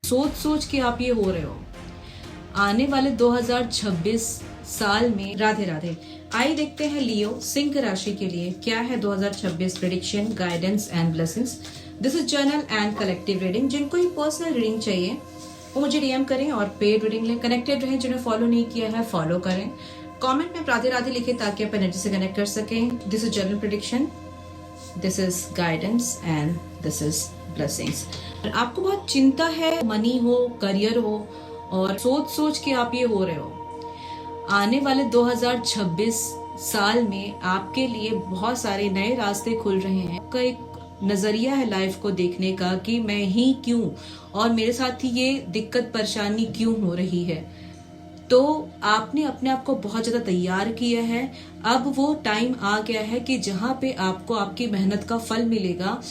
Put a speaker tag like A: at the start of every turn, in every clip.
A: सोच सोच के आप ये हो रहे हो। आने वाले 2026 साल में राधे राधे। आइए देखते हैं लियो सिंह राशि के लिए क्या है 2026 prediction, guidance and blessings. This is journal and collective reading. जिनको ही पर्सनल रीडिंग चाहिए वो मुझे डीएम करें और पेड रीडिंग लें। कनेक्टेड रहें, जिन्हें फॉलो नहीं किया है फॉलो करें। कमेंट में राधे राधे लिखे ताकि आप एनर्जी से कनेक्ट कर सकें। This is general prediction, this is guidance and this is blessings. आपको बहुत चिंता है, मनी हो, करियर हो, और सोच सोच के आप ये हो रहे हो। आने वाले 2026 साल में आपके लिए बहुत सारे नए रास्ते खुल रहे हैं। आपका एक नजरिया है लाइफ को देखने का कि मैं ही क्यों और मेरे साथ ही ये दिक्कत परेशानी क्यों हो रही है। तो आपने अपने आप को बहुत ज्यादा तैयार किया है। अब वो टाइम आ गया है कि जहां पे आपको आपकी मेहनत का फल मिलेगा।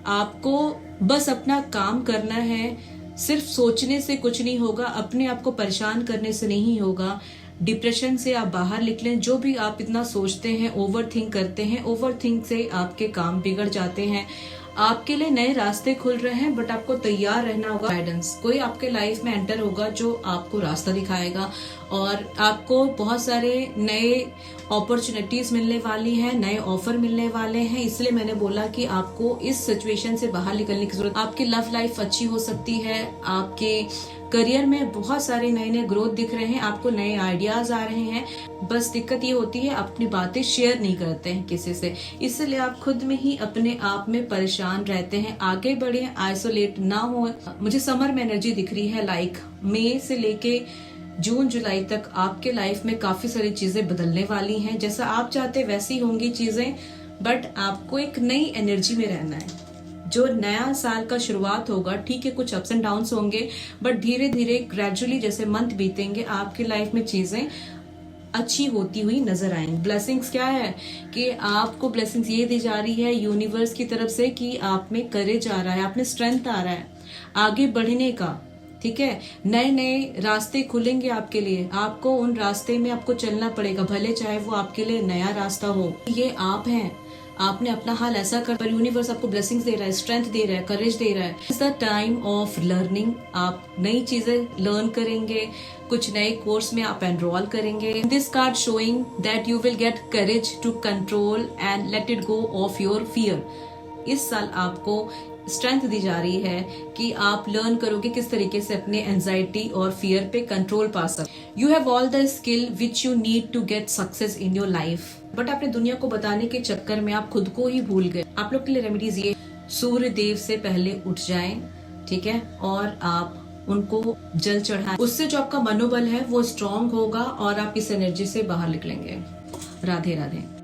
A: आपको बस अपना काम करना है। सिर्फ सोचने से कुछ नहीं होगा, अपने आप को परेशान करने से नहीं होगा। डिप्रेशन से आप बाहर निकलें। जो भी आप इतना सोचते हैं, ओवर थिंक करते हैं, ओवर थिंक से आपके काम बिगड़ जाते हैं। आपके लिए नए रास्ते खुल रहे हैं, बट आपको तैयार रहना होगा। गाइडेंस, कोई आपके लाइफ में एंटर होगा जो आपको रास्ता दिखाएगा और आपको बहुत सारे नए अपॉर्चुनिटीज मिलने वाली हैं, नए ऑफर मिलने वाले हैं। इसलिए मैंने बोला कि आपको इस सिचुएशन से बाहर निकलने की जरूरत। आपकी लव लाइफ अच्छी हो सकती है। आपके करियर में बहुत सारे नए नए ग्रोथ दिख रहे हैं। आपको नए आइडियाज आ रहे हैं। बस दिक्कत ये होती है अपनी बातें शेयर नहीं करते हैं किसी से, इसलिए आप खुद में ही अपने आप में परेशान रहते हैं। आगे बढ़े, आइसोलेट ना हो। मुझे समर में एनर्जी दिख रही है, लाइक मई से लेके जून जुलाई तक आपके लाइफ में काफी सारी चीजें बदलने वाली हैं। जैसा आप चाहते वैसी होंगी चीजें, बट आपको एक नई एनर्जी में रहना है। जो नया साल का शुरुआत होगा, ठीक है, कुछ अप्स एंड डाउन्स होंगे, बट धीरे धीरे ग्रेजुअली जैसे मंथ बीतेंगे आपकी लाइफ में चीजें अच्छी होती हुई नजर आएंगी। ब्लेसिंग्स क्या है कि आपको ब्लेसिंग्स ये दी जा रही है यूनिवर्स की तरफ से कि आप में करेज आ रहा है, आप में स्ट्रेंथ आ रहा है आगे बढ़ने का। ठीक है, नए नए रास्ते खुलेंगे आपके लिए। आपको उन रास्ते में आपको चलना पड़ेगा, भले चाहे वो आपके लिए नया रास्ता हो। ये आप हैं, आपने अपना हाल ऐसा कर, पर यूनिवर्स आपको ब्लेसिंग्स दे रहा है, स्ट्रेंथ दे रहा है, करेज दे रहा है। It's the time of learning. आप नई चीजें लर्न करेंगे, कुछ नए कोर्स में आप एनरोल करेंगे। This card showing that you will get courage to control and let it go of your fear. इस साल आपको स्ट्रेंथ दी जा रही है कि आप लर्न करोगे किस तरीके से अपने एंजाइटी और फियर पे कंट्रोल पा सकते। You have all the skill which you need to get success in your life, but अपने दुनिया को बताने के चक्कर में आप खुद को ही भूल गए। आप लोग के लिए रेमेडीज ये, सूर्य देव से पहले उठ जाएं, ठीक है, और आप उनको जल चढ़ाएं। उससे जो आपका मनोबल है वो स्ट्रांग होगा और आप इस एनर्जी से बाहर निकलेंगे। राधे राधे।